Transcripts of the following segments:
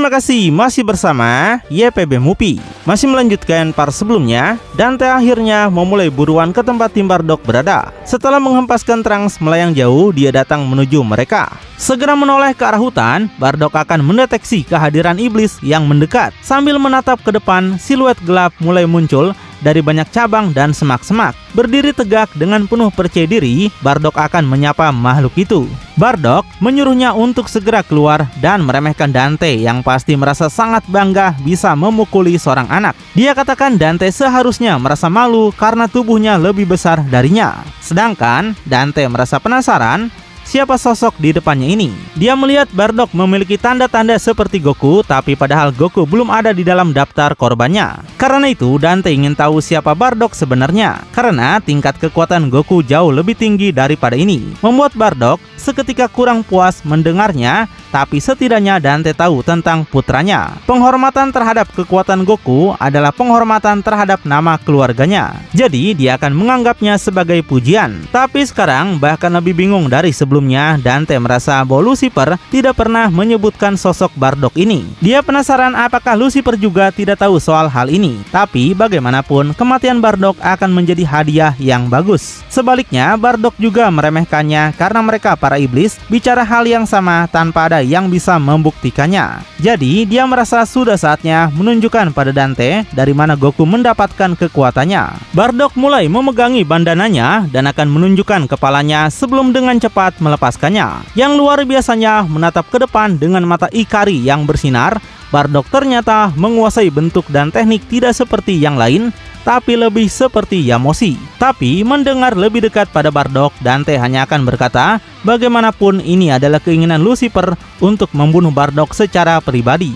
Terima kasih masih bersama YPB Movie. Masih melanjutkan part sebelumnya, Dante akhirnya memulai buruan ke tempat tim Bardock berada. Setelah menghempaskan Trunks melayang jauh, dia datang menuju mereka. Segera menoleh ke arah hutan, Bardock akan mendeteksi kehadiran iblis yang mendekat. Sambil menatap ke depan, siluet gelap mulai muncul dari banyak cabang dan semak-semak. Berdiri tegak dengan penuh percaya diri, Bardock akan menyapa makhluk itu. Bardock menyuruhnya untuk segera keluar dan meremehkan Dante yang pasti merasa sangat bangga bisa memukuli seorang anak. Dia katakan Dante seharusnya merasa malu karena tubuhnya lebih besar darinya. Sedangkan Dante merasa penasaran siapa sosok di depannya ini. Dia melihat Bardock memiliki tanda-tanda seperti Goku, tapi padahal Goku belum ada di dalam daftar korbannya. Karena itu Dante ingin tahu siapa Bardock sebenarnya, karena tingkat kekuatan Goku jauh lebih tinggi daripada ini. Membuat Bardock seketika kurang puas mendengarnya, tapi setidaknya Dante tahu tentang putranya. Penghormatan terhadap kekuatan Goku adalah penghormatan terhadap nama keluarganya. Jadi dia akan menganggapnya sebagai pujian. Tapi sekarang bahkan lebih bingung dari sebelumnya, Dante merasa bahwa Lucifer tidak pernah menyebutkan sosok Bardock ini. Dia penasaran apakah Lucifer juga tidak tahu soal hal ini. Tapi bagaimanapun kematian Bardock akan menjadi hadiah yang bagus. Sebaliknya Bardock juga meremehkannya karena mereka para iblis bicara hal yang sama tanpa ada yang bisa membuktikannya. Jadi dia merasa sudah saatnya menunjukkan pada Dante dari mana Goku mendapatkan kekuatannya. Bardock mulai memegangi bandananya dan akan menunjukkan kepalanya sebelum dengan cepat melepaskannya. Yang luar biasanya menatap ke depan dengan mata Ikari yang bersinar. Bardock ternyata menguasai bentuk dan teknik tidak seperti yang lain, tapi lebih seperti Yamoshi. Tapi mendengar lebih dekat pada Bardock, Dante hanya akan berkata, bagaimanapun ini adalah keinginan Lucifer untuk membunuh Bardock secara pribadi.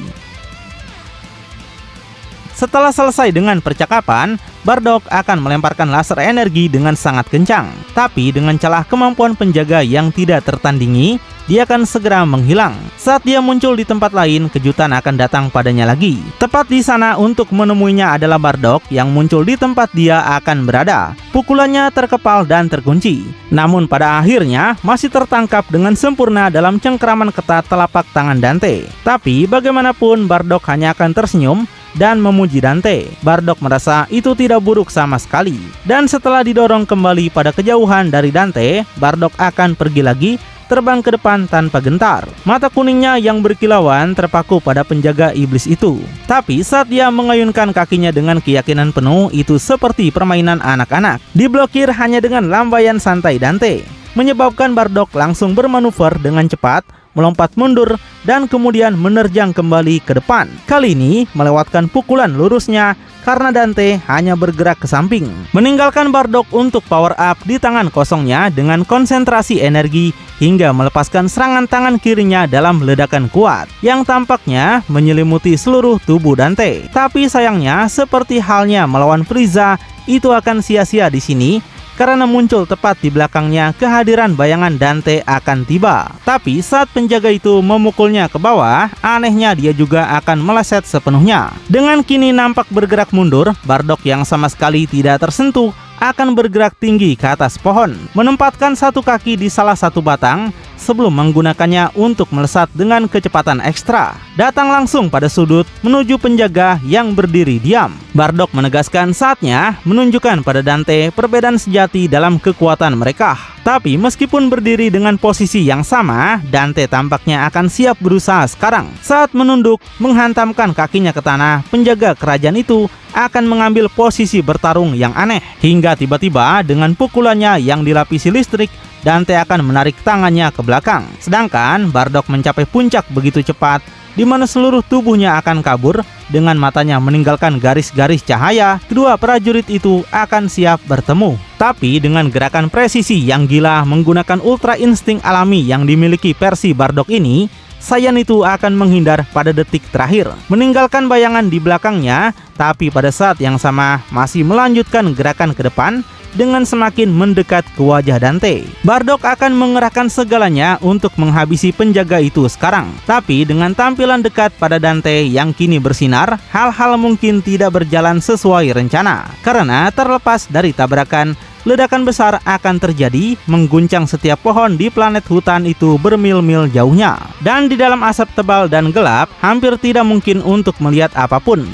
Setelah selesai dengan percakapan, Bardock akan melemparkan laser energi dengan sangat kencang. Tapi dengan celah kemampuan penjaga yang tidak tertandingi, dia akan segera menghilang. Saat dia muncul di tempat lain, kejutan akan datang padanya lagi. Tepat di sana untuk menemuinya adalah Bardock yang muncul di tempat dia akan berada. Pukulannya terkepal dan terkunci. Namun pada akhirnya masih tertangkap dengan sempurna dalam cengkraman ketat telapak tangan Dante. Tapi bagaimanapun Bardock hanya akan tersenyum dan memuji Dante. Bardock merasa itu tidak buruk sama sekali. Dan setelah didorong kembali pada kejauhan dari Dante, Bardock akan pergi lagi, terbang ke depan tanpa gentar. Mata kuningnya yang berkilauan terpaku pada penjaga iblis itu. Tapi saat dia mengayunkan kakinya dengan keyakinan penuh, itu seperti permainan anak-anak. Diblokir hanya dengan lambaian santai Dante, menyebabkan Bardock langsung bermanuver dengan cepat, melompat mundur, dan kemudian menerjang kembali ke depan. Kali ini melewatkan pukulan lurusnya karena Dante hanya bergerak ke samping, meninggalkan Bardock untuk power up di tangan kosongnya dengan konsentrasi energi hingga melepaskan serangan tangan kirinya dalam ledakan kuat yang tampaknya menyelimuti seluruh tubuh Dante. Tapi sayangnya seperti halnya melawan Frieza, itu akan sia-sia di sini karena muncul tepat di belakangnya kehadiran bayangan Dante akan tiba. Tapi saat penjaga itu memukulnya ke bawah, anehnya dia juga akan meleset sepenuhnya. Dengan kini nampak bergerak mundur, Bardock yang sama sekali tidak tersentuh akan bergerak tinggi ke atas pohon, menempatkan satu kaki di salah satu batang sebelum menggunakannya untuk melesat dengan kecepatan ekstra. Datang langsung pada sudut menuju penjaga yang berdiri diam. Bardock menegaskan saatnya menunjukkan pada Dante perbedaan sejati dalam kekuatan mereka. Tapi meskipun berdiri dengan posisi yang sama, Dante tampaknya akan siap berusaha sekarang. Saat menunduk menghantamkan kakinya ke tanah, penjaga kerajaan itu akan mengambil posisi bertarung yang aneh. Hingga tiba-tiba dengan pukulannya yang dilapisi listrik, Dante akan menarik tangannya ke belakang. Sedangkan Bardock mencapai puncak begitu cepat, di mana seluruh tubuhnya akan kabur. Dengan matanya meninggalkan garis-garis cahaya, kedua prajurit itu akan siap bertemu. Tapi dengan gerakan presisi yang gila menggunakan ultra insting alami yang dimiliki versi Bardock ini, Saiyan itu akan menghindar pada detik terakhir, meninggalkan bayangan di belakangnya, tapi pada saat yang sama masih melanjutkan gerakan ke depan dengan semakin mendekat ke wajah Dante. Bardock akan mengerahkan segalanya untuk menghabisi penjaga itu sekarang. Tapi dengan tampilan dekat pada Dante yang kini bersinar, hal-hal mungkin tidak berjalan sesuai rencana. Karena terlepas dari tabrakan, ledakan besar akan terjadi, mengguncang setiap pohon di planet hutan itu bermil-mil jauhnya. Dan di dalam asap tebal dan gelap, hampir tidak mungkin untuk melihat apapun.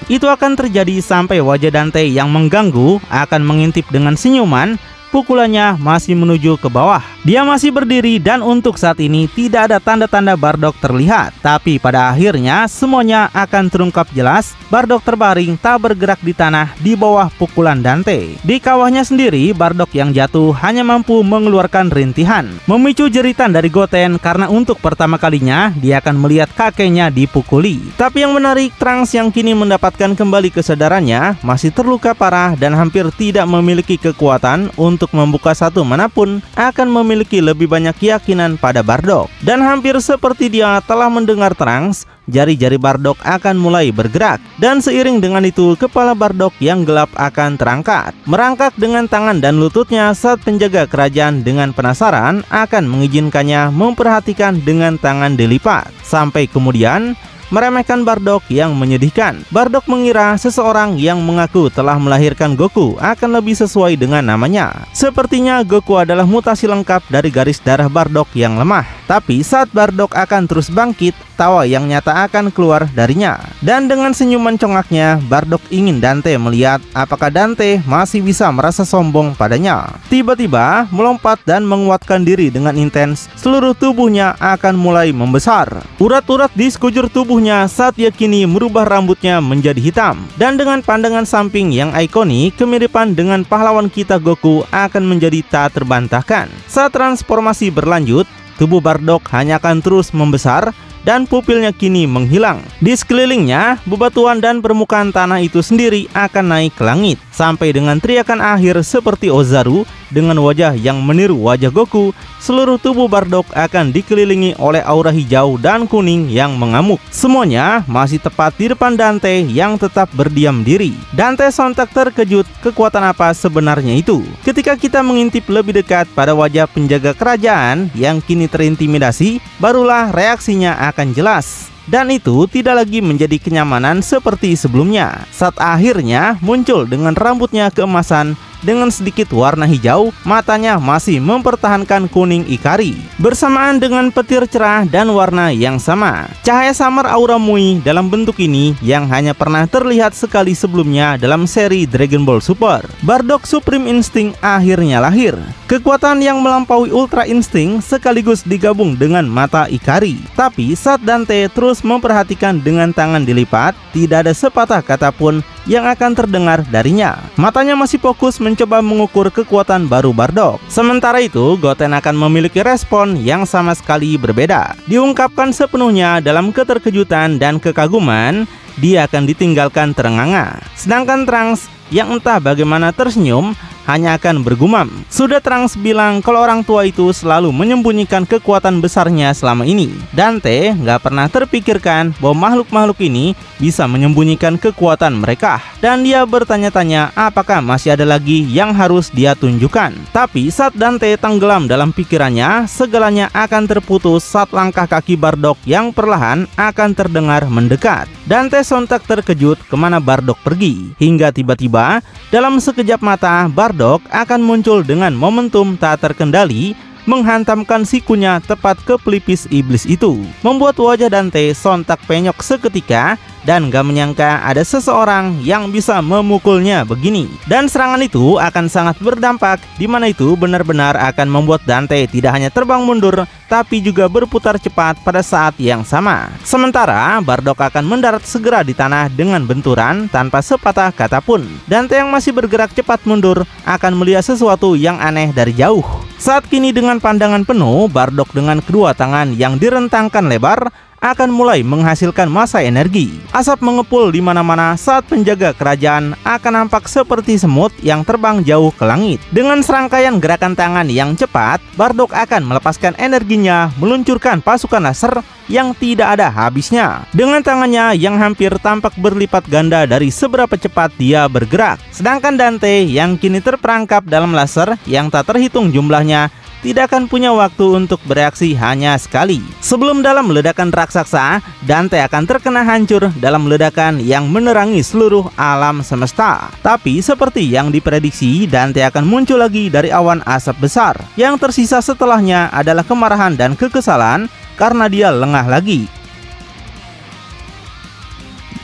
Itu akan terjadi sampai wajah Dante yang mengganggu akan mengintip dengan senyuman. Pukulannya masih menuju ke bawah. Dia masih berdiri dan untuk saat ini tidak ada tanda-tanda Bardock terlihat. Tapi pada akhirnya semuanya akan terungkap jelas. Bardock terbaring tak bergerak di tanah di bawah pukulan Dante. Di kawahnya sendiri, Bardock yang jatuh hanya mampu mengeluarkan rintihan, memicu jeritan dari Goten karena untuk pertama kalinya dia akan melihat kakeknya dipukuli. Tapi yang menarik, Trunks yang kini mendapatkan kembali kesadarannya masih terluka parah dan hampir tidak memiliki kekuatan untuk membuka satu manapun, akan memiliki lebih banyak keyakinan pada Bardock. Dan hampir seperti dia telah mendengar Trunks, jari-jari Bardock akan mulai bergerak. Dan seiring dengan itu, kepala Bardock yang gelap akan terangkat, merangkak dengan tangan dan lututnya saat penjaga kerajaan dengan penasaran akan mengizinkannya memperhatikan dengan tangan dilipat. Sampai kemudian meremehkan Bardock yang menyedihkan. Bardock mengira seseorang yang mengaku telah melahirkan Goku akan lebih sesuai dengan namanya. Sepertinya Goku adalah mutasi lengkap dari garis darah Bardock yang lemah. Tapi saat Bardock akan terus bangkit, tawa yang nyata akan keluar darinya. Dan dengan senyuman congaknya, Bardock ingin Dante melihat apakah Dante masih bisa merasa sombong padanya. Tiba-tiba melompat dan menguatkan diri dengan intens. Seluruh tubuhnya akan mulai membesar. Urat-urat di sekujur tubuhnya saat ia kini merubah rambutnya menjadi hitam. Dan dengan pandangan samping yang ikonik, kemiripan dengan pahlawan kita Goku akan menjadi tak terbantahkan. Saat transformasi berlanjut, tubuh Bardock hanya akan terus membesar dan pupilnya kini menghilang. Di sekelilingnya, bebatuan dan permukaan tanah itu sendiri akan naik ke langit, sampai dengan teriakan akhir seperti Ozaru dengan wajah yang meniru wajah Goku. Seluruh tubuh Bardock akan dikelilingi oleh aura hijau dan kuning yang mengamuk. Semuanya masih tepat di depan Dante yang tetap berdiam diri. Dante sontak terkejut, kekuatan apa sebenarnya itu? Ketika kita mengintip lebih dekat pada wajah penjaga kerajaan yang kini terintimidasi, barulah reaksinya akan jelas. Dan itu tidak lagi menjadi kenyamanan seperti sebelumnya. Saat akhirnya muncul dengan rambutnya keemasan dengan sedikit warna hijau, matanya masih mempertahankan kuning Ikari, bersamaan dengan petir cerah dan warna yang sama. Cahaya samar aura Mui dalam bentuk ini yang hanya pernah terlihat sekali sebelumnya dalam seri Dragon Ball Super. Bardock Supreme Instinct akhirnya lahir. Kekuatan yang melampaui Ultra Instinct sekaligus digabung dengan mata Ikari. Tapi saat Dante terus memperhatikan dengan tangan dilipat, tidak ada sepatah kata pun yang akan terdengar darinya. Matanya masih fokus mencoba mengukur kekuatan baru Bardock. Sementara itu, Goten akan memiliki respon yang sama sekali berbeda. Diungkapkan sepenuhnya dalam keterkejutan dan kekaguman, dia akan ditinggalkan terenganga. Sedangkan Trunks yang entah bagaimana tersenyum, hanya akan bergumam. Sudah Trunks bilang kalau orang tua itu selalu menyembunyikan kekuatan besarnya selama ini. Dante nggak pernah terpikirkan bahwa makhluk-makhluk ini bisa menyembunyikan kekuatan mereka. Dan dia bertanya-tanya apakah masih ada lagi yang harus dia tunjukkan. Tapi saat Dante tenggelam dalam pikirannya, segalanya akan terputus saat langkah kaki Bardock yang perlahan akan terdengar mendekat. Dante sontak terkejut kemana Bardock pergi. Hingga tiba-tiba dalam sekejap mata Bardock akan muncul dengan momentum tak terkendali, menghantamkan sikunya tepat ke pelipis iblis itu, membuat wajah Dante sontak penyok seketika dan gak menyangka ada seseorang yang bisa memukulnya begini. Dan serangan itu akan sangat berdampak, di mana itu benar-benar akan membuat Dante tidak hanya terbang mundur, tapi juga berputar cepat pada saat yang sama. Sementara Bardock akan mendarat segera di tanah dengan benturan tanpa sepatah kata pun. Dante yang masih bergerak cepat mundur akan melihat sesuatu yang aneh dari jauh. Saat kini dengan pandangan penuh, Bardock dengan kedua tangan yang direntangkan lebar akan mulai menghasilkan massa energi. Asap mengepul di mana-mana saat penjaga kerajaan akan nampak seperti semut yang terbang jauh ke langit. Dengan serangkaian gerakan tangan yang cepat, Bardock akan melepaskan energinya meluncurkan pasukan laser yang tidak ada habisnya. Dengan tangannya yang hampir tampak berlipat ganda dari seberapa cepat dia bergerak. Sedangkan Dante yang kini terperangkap dalam laser yang tak terhitung jumlahnya tidak akan punya waktu untuk bereaksi hanya sekali. Sebelum dalam ledakan raksasa, Dante akan terkena hancur dalam ledakan yang menerangi seluruh alam semesta. Tapi seperti yang diprediksi, Dante akan muncul lagi dari awan asap besar. Yang tersisa setelahnya adalah kemarahan dan kekesalan karena dia lengah lagi.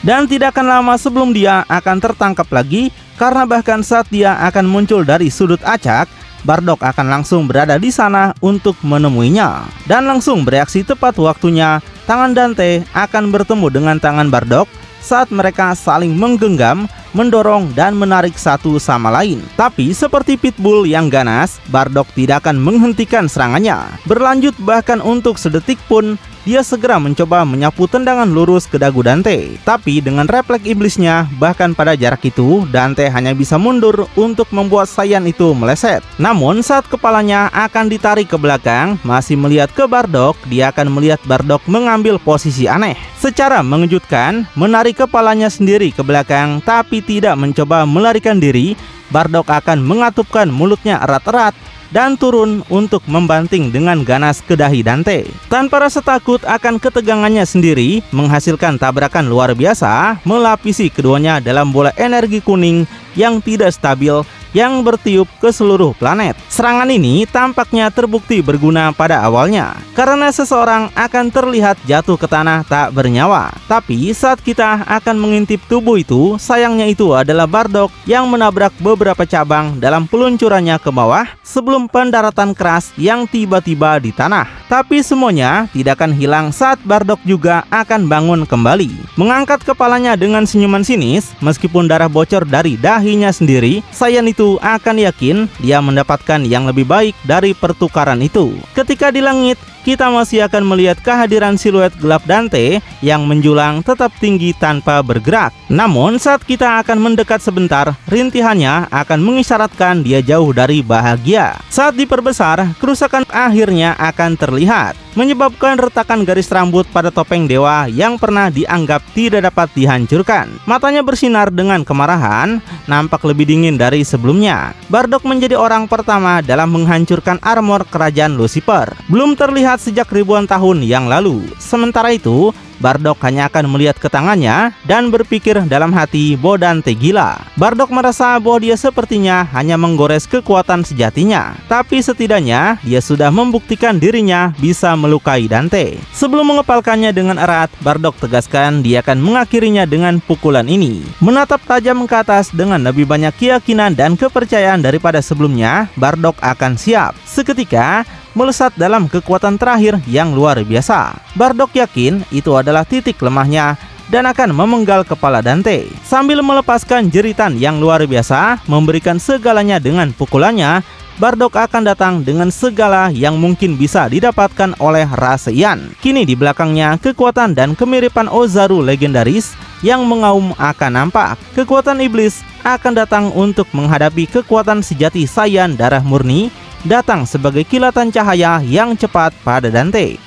Dan tidak akan lama sebelum dia akan tertangkap lagi, karena bahkan saat dia akan muncul dari sudut acak, Bardock akan langsung berada di sana untuk menemuinya. Dan langsung bereaksi tepat waktunya, tangan Dante akan bertemu dengan tangan Bardock saat mereka saling menggenggam, mendorong dan menarik satu sama lain. Tapi seperti pitbull yang ganas, Bardock tidak akan menghentikan serangannya. Berlanjut bahkan untuk sedetik pun, dia segera mencoba menyapu tendangan lurus ke dagu Dante. Tapi dengan refleks iblisnya, bahkan pada jarak itu, Dante hanya bisa mundur untuk membuat Saiyan itu meleset. Namun saat kepalanya akan ditarik ke belakang, masih melihat ke Bardock, dia akan melihat Bardock mengambil posisi aneh. Secara mengejutkan, menarik kepalanya sendiri ke belakang, tapi tidak mencoba melarikan diri. Bardock akan mengatupkan mulutnya erat-erat dan turun untuk membanting dengan ganas ke dahi Dante. Tanpa rasa takut akan ketegangannya sendiri, menghasilkan tabrakan luar biasa, melapisi keduanya dalam bola energi kuning yang tidak stabil yang bertiup ke seluruh planet. Serangan ini tampaknya terbukti berguna pada awalnya, karena seseorang akan terlihat jatuh ke tanah tak bernyawa. Tapi saat kita akan mengintip tubuh itu, sayangnya itu adalah Bardock yang menabrak beberapa cabang dalam peluncurannya ke bawah sebelum pendaratan keras yang tiba-tiba di tanah. Tapi semuanya tidak akan hilang saat Bardock juga akan bangun kembali. Mengangkat kepalanya dengan senyuman sinis, meskipun darah bocor dari dahinya sendiri, Saiyan itu akan yakin dia mendapatkan yang lebih baik dari pertukaran itu. Ketika di langit, kita masih akan melihat kehadiran siluet gelap Dante yang menjulang tetap tinggi tanpa bergerak. Namun saat kita akan mendekat sebentar, rintihannya akan mengisyaratkan dia jauh dari bahagia. Saat diperbesar, kerusakan akhirnya akan terlihat, menyebabkan retakan garis rambut pada topeng dewa yang pernah dianggap tidak dapat dihancurkan. Matanya bersinar dengan kemarahan, nampak lebih dingin dari sebelumnya. Bardock menjadi orang pertama dalam menghancurkan armor kerajaan Lucifer. Belum terlihat sejak ribuan tahun yang lalu. Sementara itu, Bardock hanya akan melihat ke tangannya dan berpikir dalam hati bahwa Dante gila. Bardock merasa bahwa dia sepertinya hanya menggores kekuatan sejatinya, tapi setidaknya dia sudah membuktikan dirinya bisa melukai Dante. Sebelum mengepalkannya dengan erat, Bardock tegaskan dia akan mengakhirinya dengan pukulan ini. Menatap tajam ke atas dengan lebih banyak keyakinan dan kepercayaan daripada sebelumnya, Bardock akan siap. Seketika melesat dalam kekuatan terakhir yang luar biasa. Bardock yakin itu adalah titik lemahnya dan akan memenggal kepala Dante. Sambil melepaskan jeritan yang luar biasa, memberikan segalanya dengan pukulannya, Bardock akan datang dengan segala yang mungkin bisa didapatkan oleh ras Saiyan. Kini di belakangnya, kekuatan dan kemiripan Ozaru legendaris yang mengaum akan nampak. Kekuatan iblis akan datang untuk menghadapi kekuatan sejati Saiyan darah murni, datang sebagai kilatan cahaya yang cepat pada Dante.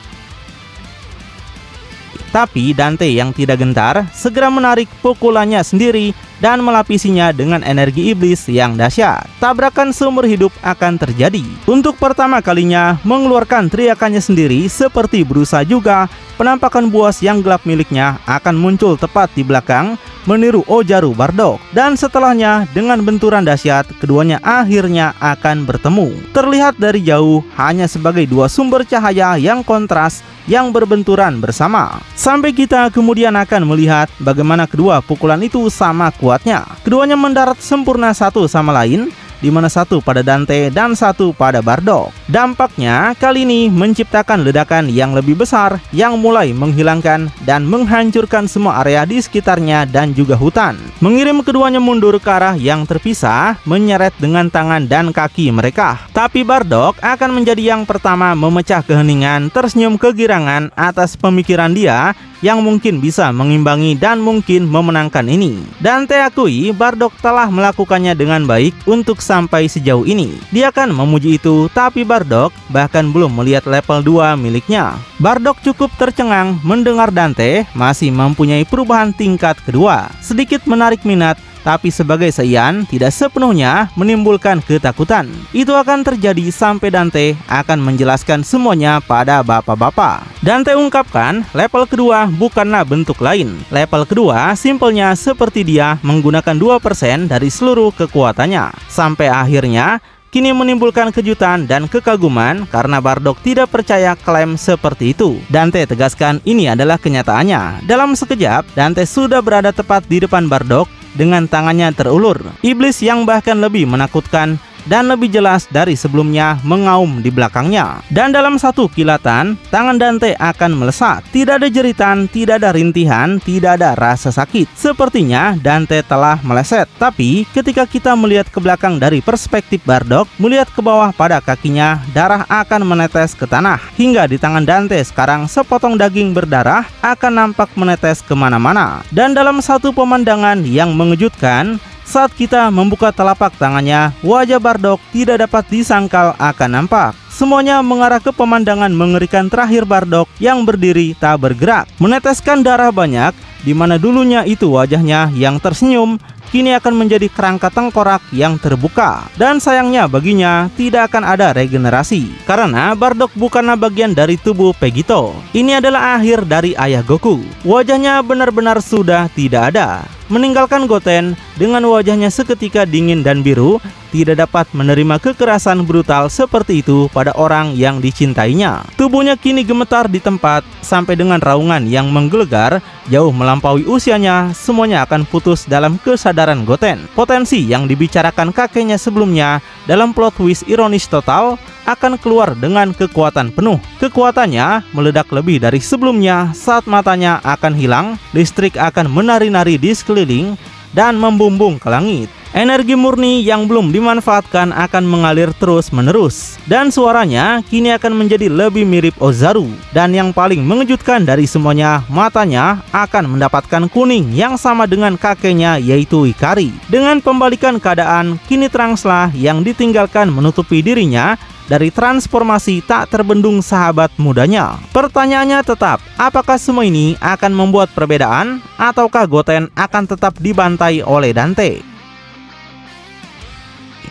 Tapi Dante yang tidak gentar segera menarik pukulannya sendiri dan melapisinya dengan energi iblis yang dahsyat. Tabrakan seumur hidup akan terjadi. Untuk pertama kalinya mengeluarkan teriakannya sendiri seperti berusaha juga, penampakan buas yang gelap miliknya akan muncul tepat di belakang, meniru Ozaru Bardock. Dan setelahnya dengan benturan dahsyat, keduanya akhirnya akan bertemu. Terlihat dari jauh hanya sebagai dua sumber cahaya yang kontras yang berbenturan bersama. Sampai kita kemudian akan melihat bagaimana kedua pukulan itu sama kuatnya. Keduanya mendarat sempurna satu sama lain, di mana satu pada Dante dan satu pada Bardock. Dampaknya kali ini menciptakan ledakan yang lebih besar yang mulai menghilangkan dan menghancurkan semua area di sekitarnya dan juga hutan. Mengirim keduanya mundur ke arah yang terpisah, menyeret dengan tangan dan kaki mereka. Tapi Bardock akan menjadi yang pertama memecah keheningan, tersenyum kegirangan atas pemikiran dia yang mungkin bisa mengimbangi dan mungkin memenangkan ini. Dante akui Bardock telah melakukannya dengan baik untuk sampai sejauh ini. Dia akan memuji itu, tapi Bardock bahkan belum melihat level 2 miliknya. Bardock cukup tercengang mendengar Dante masih mempunyai perubahan tingkat kedua. Sedikit menarik minat tapi sebagai Saiyan tidak sepenuhnya menimbulkan ketakutan. Itu akan terjadi sampai Dante akan menjelaskan semuanya pada bapak-bapak. Dante ungkapkan level kedua bukanlah bentuk lain. Level kedua simpelnya seperti dia menggunakan 2% dari seluruh kekuatannya. Sampai akhirnya kini menimbulkan kejutan dan kekaguman karena Bardock tidak percaya klaim seperti itu. Dante tegaskan ini adalah kenyataannya. Dalam sekejap, Dante sudah berada tepat di depan Bardock dengan tangannya terulur. Iblis yang bahkan lebih menakutkan dan lebih jelas dari sebelumnya mengaum di belakangnya. Dan dalam satu kilatan, tangan Dante akan melesat. Tidak ada jeritan, tidak ada rintihan, tidak ada rasa sakit. Sepertinya Dante telah meleset. Tapi ketika kita melihat ke belakang dari perspektif Bardock, melihat ke bawah pada kakinya, darah akan menetes ke tanah. Hingga di tangan Dante sekarang sepotong daging berdarah akan nampak menetes kemana-mana. Dan dalam satu pemandangan yang mengejutkan, saat kita membuka telapak tangannya, wajah Bardock tidak dapat disangkal akan nampak. Semuanya mengarah ke pemandangan mengerikan terakhir Bardock yang berdiri tak bergerak, meneteskan darah banyak, di mana dulunya itu wajahnya yang tersenyum, kini akan menjadi kerangka tengkorak yang terbuka. Dan sayangnya baginya tidak akan ada regenerasi, karena Bardock bukanlah bagian dari tubuh Vegito. Ini adalah akhir dari ayah Goku. Wajahnya benar-benar sudah tidak ada, meninggalkan Goten dengan wajahnya seketika dingin dan biru, tidak dapat menerima kekerasan brutal seperti itu pada orang yang dicintainya. Tubuhnya kini gemetar di tempat sampai dengan raungan yang menggelegar jauh melampaui usianya. Semuanya akan putus dalam kesadaran Goten. Potensi yang dibicarakan kakeknya sebelumnya dalam plot twist ironis total akan keluar dengan kekuatan penuh. Kekuatannya meledak lebih dari sebelumnya saat matanya akan hilang, listrik akan menari-nari di sekeliling dan membumbung ke langit. Energi murni yang belum dimanfaatkan akan mengalir terus-menerus, dan suaranya kini akan menjadi lebih mirip Ozaru. Dan yang paling mengejutkan dari semuanya, matanya akan mendapatkan kuning yang sama dengan kakeknya, yaitu Ikari. Dengan pembalikan keadaan, kini Trunkslah yang ditinggalkan menutupi dirinya dari transformasi tak terbendung sahabat mudanya. Pertanyaannya tetap, apakah semua ini akan membuat perbedaan, ataukah Goten akan tetap dibantai oleh Dante?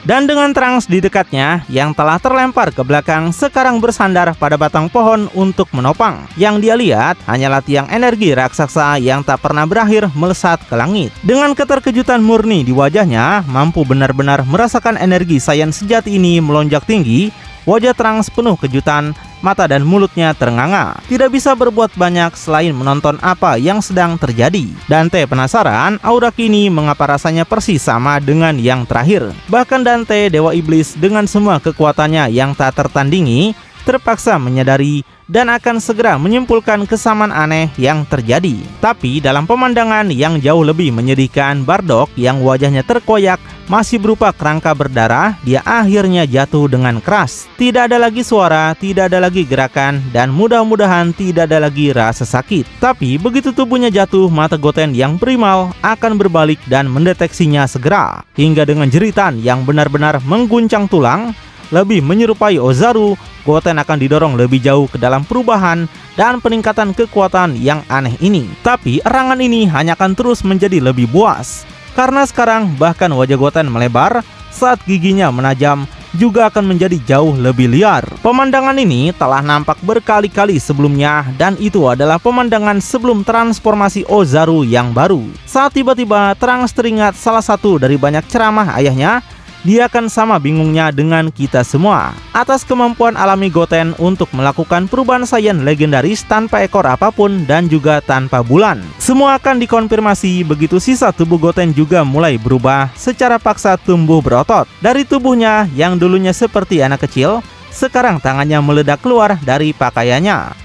Dan dengan Trunks di dekatnya yang telah terlempar ke belakang sekarang bersandar pada batang pohon untuk menopang. Yang dia lihat hanyalah tiang energi raksasa yang tak pernah berakhir melesat ke langit. Dengan keterkejutan murni di wajahnya, mampu benar-benar merasakan energi Saiyan sejati ini melonjak tinggi. Wajah Trunks penuh kejutan, mata dan mulutnya ternganga. Tidak bisa berbuat banyak selain menonton apa yang sedang terjadi. Dante penasaran, aura kini mengapa rasanya persis sama dengan yang terakhir. Bahkan Dante, Dewa Iblis dengan semua kekuatannya yang tak tertandingi, terpaksa menyadari dan akan segera menyimpulkan kesamaan aneh yang terjadi. Tapi dalam pemandangan yang jauh lebih menyedihkan, Bardock yang wajahnya terkoyak masih berupa kerangka berdarah, dia akhirnya jatuh dengan keras. Tidak ada lagi suara, tidak ada lagi gerakan, dan mudah-mudahan tidak ada lagi rasa sakit. Tapi begitu tubuhnya jatuh, mata Goten yang primal akan berbalik dan mendeteksinya segera. Hingga dengan jeritan yang benar-benar mengguncang tulang, lebih menyerupai Ozaru, Goten akan didorong lebih jauh ke dalam perubahan dan peningkatan kekuatan yang aneh ini. Tapi erangan ini hanya akan terus menjadi lebih buas, karena sekarang bahkan wajah Goten melebar saat giginya menajam juga akan menjadi jauh lebih liar. Pemandangan ini telah nampak berkali-kali sebelumnya, dan itu adalah pemandangan sebelum transformasi Ozaru yang baru. Saat tiba-tiba Trunks teringat salah satu dari banyak ceramah ayahnya, dia akan sama bingungnya dengan kita semua atas kemampuan alami Goten untuk melakukan perubahan Saiyan legendaris tanpa ekor apapun dan juga tanpa bulan. Semua akan dikonfirmasi begitu sisa tubuh Goten juga mulai berubah secara paksa tumbuh berotot. Dari tubuhnya yang dulunya seperti anak kecil, sekarang tangannya meledak keluar dari pakaiannya.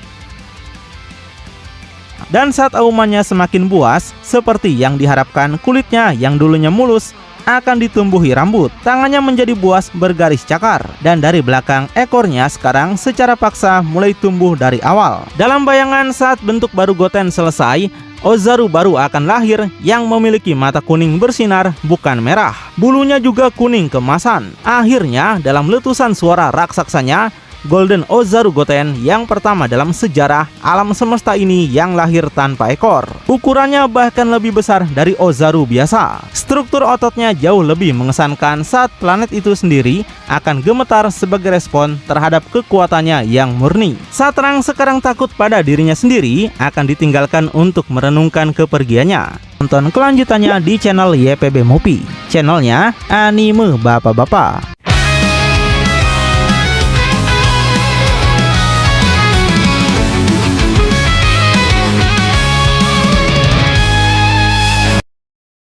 Dan saat aumannya semakin buas, seperti yang diharapkan, kulitnya yang dulunya mulus akan ditumbuhi rambut, tangannya menjadi buas bergaris cakar, dan dari belakang ekornya sekarang secara paksa mulai tumbuh dari awal. Dalam bayangan saat bentuk baru Goten selesai, Ozaru baru akan lahir yang memiliki mata kuning bersinar bukan merah. Bulunya juga kuning keemasan. Akhirnya dalam letusan suara raksasanya, Golden Ozaru Goten yang pertama dalam sejarah alam semesta ini yang lahir tanpa ekor. Ukurannya bahkan lebih besar dari Ozaru biasa. Struktur ototnya jauh lebih mengesankan saat planet itu sendiri akan gemetar sebagai respon terhadap kekuatannya yang murni. Saat Terang sekarang takut pada dirinya sendiri akan ditinggalkan untuk merenungkan kepergiannya. Tonton kelanjutannya di channel YPB Movie, channelnya Anime Bapak-Bapak.